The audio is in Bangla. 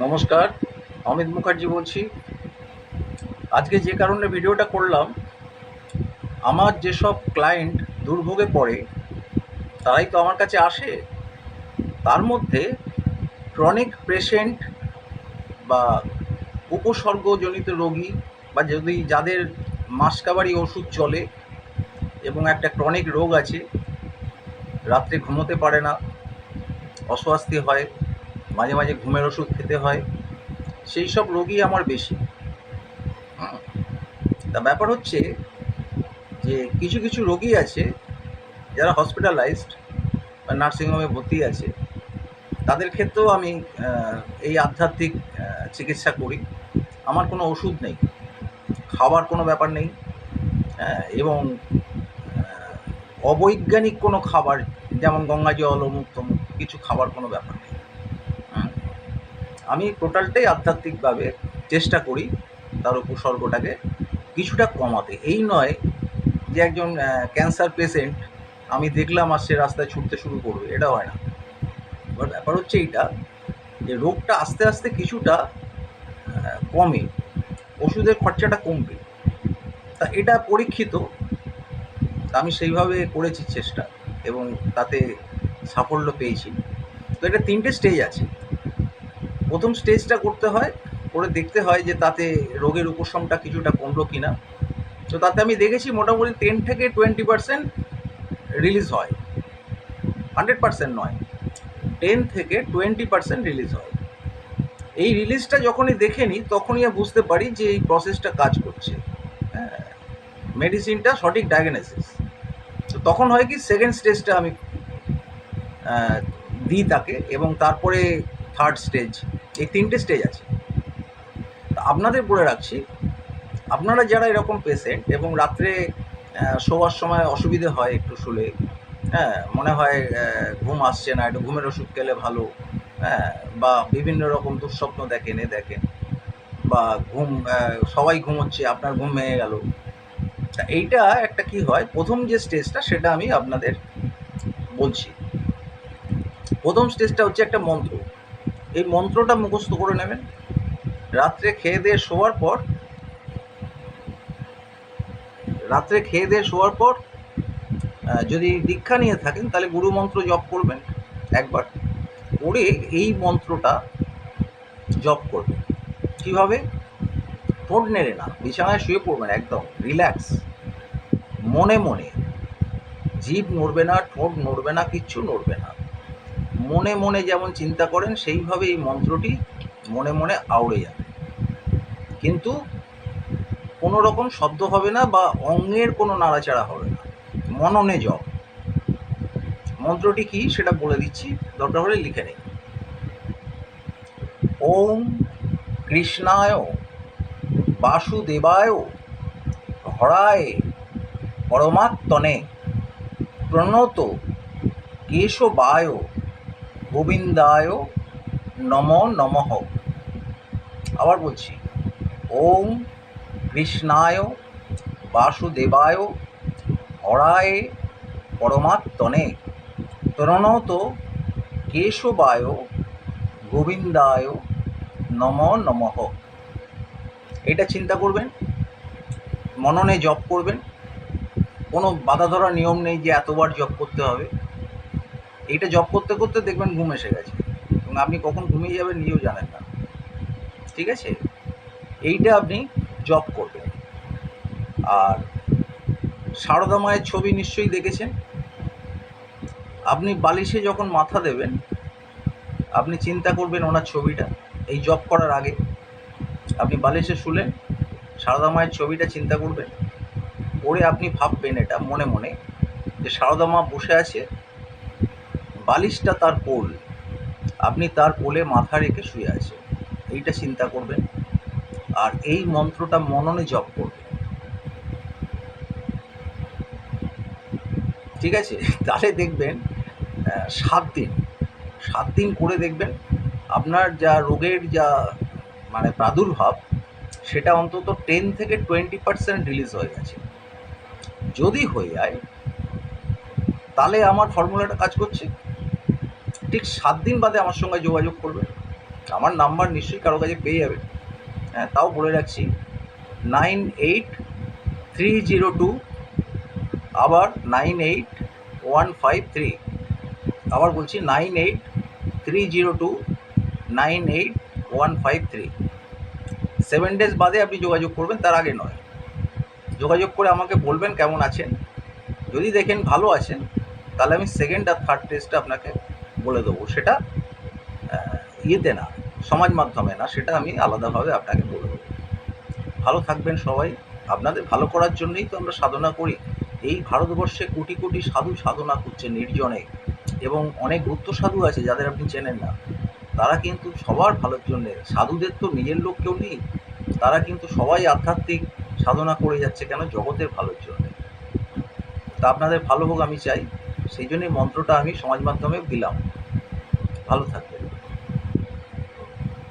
নমস্কার, অমিত মুখার্জি বলছি। আজকে যে কারণে ভিডিওটা করলাম, আমার যেসব ক্লায়েন্ট দুর্ভোগে পড়ে তারাই তো আমার কাছে আসে। তার মধ্যে ক্রনিক পেশেন্ট বা উপসর্গজনিত রোগী বা যদি যাদের মাসকাবারি ওষুধ চলে এবং একটা ক্রনিক রোগ আছে, রাত্রে ঘুমোতে পারে না, অস্বস্তি হয়, মাঝে মাঝে ঘুমের ওষুধ খেতে হয়, সেই সব রোগী আমার বেশি। তা ব্যাপার হচ্ছে যে কিছু কিছু রোগী আছে যারা হসপিটালাইজড বা নার্সিংহোমে ভর্তি আছে, তাদের ক্ষেত্রেও আমি এই আধ্যাত্মিক চিকিৎসা করি। আমার কোনো ওষুধ নেই, খাওয়ার কোনো ব্যাপার নেই, এবং অবৈজ্ঞানিক কোনো খাবার যেমন গঙ্গা জল অমুক তমুক কিছু খাবার কোনো ব্যাপার নেই। আমি টোটালটাই আধ্যাত্মিকভাবে চেষ্টা করি তার উপসর্গটাকে কিছুটা কমাতে। এই নয় যে একজন ক্যান্সার পেশেন্ট আমি দেখলাম আর সে রাস্তায় ছুটতে শুরু করবে, এটা হয় না। এবার ব্যাপার হচ্ছে এইটা যে রোগটা আস্তে আস্তে কিছুটা কমে, ওষুধের খরচাটা কমবে। তা এটা পরীক্ষিত, আমি সেইভাবে করেছি চেষ্টা এবং তাতে সাফল্য পেয়েছি। তো এটা 3টে স্টেজ আছে। প্রথম স্টেজটা করতে হয়, করে দেখতে হয় যে তাতে রোগের উপশমটা কিছুটা কমলো কি না। তো তাতে আমি দেখেছি মোটামুটি 10 থেকে 20% রিলিজ হয়, 100% নয়, 10 থেকে 20% রিলিজ হয়। এই রিলিজটা যখনই দেখে নিই তখনই বুঝতে পারি যে এই প্রসেসটা কাজ করছে, হ্যাঁ, মেডিসিনটা সঠিক ডায়াগনোসিস। তো তখন হয় কি, সেকেন্ড স্টেজটা আমি দিই তাকে, এবং তারপরে থার্ড স্টেজ, এই 3টে স্টেজ আছে। আপনাদের বলে রাখছি, আপনারা যারা এরকম পেশেন্ট এবং রাত্রে শোয়ার সময় অসুবিধে হয়, একটু শুলে মনে হয় ঘুম আসছে না, একটু ঘুমের ওষুধ খেলে ভালো, বা বিভিন্ন রকম দুঃস্বপ্ন দেখেন, বা ঘুম সবাই ঘুমোচ্ছে, আপনার ঘুম ভেঙে গেল। তা এইটা একটা কি হয়, প্রথম যে স্টেজটা সেটা আমি আপনাদের বলছি। প্রথম স্টেজটা হচ্ছে একটা মন্ত্র। এই মন্ত্রটা মুখস্থ করে নেবেন। রাত্রে খেয়ে দিয়ে শোয়ার পর যদি দীক্ষা নিয়ে থাকেন তাহলে গুরু মন্ত্র জপ করবেন একবার, করে এই মন্ত্রটা জপ করবেন। কিভাবে? ঠোঁট নেড়ে না, বিছানায় শুয়ে পড়বেন একদম রিল্যাক্স, মনে মনে, জিভ নড়বে না, ঠোঁট নড়বে না, কিচ্ছু নড়বে না। মনে মনে যেমন চিন্তা করেন সেইভাবে এই মন্ত্রটি মনে মনে আওড়ে যাবে, কিন্তু কোনো রকম শব্দ হবে না বা অঙ্গের কোনো নাড়াচাড়া হবে না, মননে জপ। মন্ত্রটি কি সেটা বলে দিচ্ছি, দরকার হলে লিখে নিন। ওম কৃষ্ণায় বাসুদেবায় হরায় পরমাত্মনে প্রণত কেশবায় গোবিন্দায় নমো নমঃ। আবার বলছি, ওম কৃষ্ণায় বাসুদেবায় হরায় পরমাত্মনে প্রণত কেশবায় গোবিন্দায় নমো নমঃ। এটা চিন্তা করবেন, মননে জপ করবেন। কোনো বাধা ধরা নিয়ম নেই যে এতবার জপ করতে হবে। এইটা জপ করতে করতে দেখবেন ঘুম এসে গেছে, এবং আপনি কখন ঘুমিয়ে যাবেন নিজেও জানেন না। ঠিক আছে, এইটা আপনি জপ করবেন। আর সারদা মায়ের ছবি নিশ্চয়ই দেখেছেন। আপনি বালিশে যখন মাথা দেবেন, আপনি চিন্তা করবেন ওনার ছবিটা। এই জপ করার আগে আপনি বালিশে শুলেন, সারদা মায়ের ছবিটা চিন্তা করবেন, করে আপনি ভাববেন এটা মনে মনে যে সারদা মা বসে আছে, বালিশটা তার কোল, আপনি তার কোলে মাথা রেখে শুয়ে আছেন। এইটা চিন্তা করবেন আর এই মন্ত্রটা মননে জপ করবেন। ঠিক আছে, তাহলে দেখবেন 7 দিন করে দেখবেন আপনার যা রোগের যা মানে প্রাদুর্ভাব, সেটা অন্তত 10 থেকে 20% রিলিজ হয়ে গেছে। যদি হয়ে যায় তাহলে আমার ফর্মুলাটা কাজ করছে। ঠিক 7 দিন বাদে আমার সঙ্গে যোগাযোগ করবেন, আমার নাম্বার নিশ্চয়ই কারো কাছে পেয়ে যাবেন। হ্যাঁ, তাও বলে রাখছি, 9830 আবার 98153। আবার বলছি 9830298153। 7 ডেজ বাদে আপনি যোগাযোগ করবেন, তার আগে নয়। যোগাযোগ করে আমাকে বলবেন কেমন আছেন। যদি দেখেন ভালো আছেন, তাহলে আমি সেকেন্ড আর থার্ড টেস্টটা আপনাকে বলে দেবো। সেটা ইয়েতে না, সমাজ মাধ্যমে না, সেটা আমি আলাদাভাবে আপনাকে বলে দেবো। ভালো থাকবেন সবাই। আপনাদের ভালো করার জন্যই তো আমরা সাধনা করি। এই ভারতবর্ষে কোটি কোটি সাধু সাধনা করছে নির্জনে, এবং অনেক গুপ্ত সাধু আছে যাদের আপনি চেনেন না। তারা কিন্তু সবার ভালোর জন্যে, সাধুদের তো নিজের লোক কেউ নেই, তারা কিন্তু সবাই আধ্যাত্মিক সাধনা করে যাচ্ছে কেন, জগতের ভালোর জন্যে। তা আপনাদের ভালো হোক আমি চাই, সেই জন্যই মন্ত্রটা আমি সমাজ মাধ্যমেও দিলাম। ভালো থাকবেন।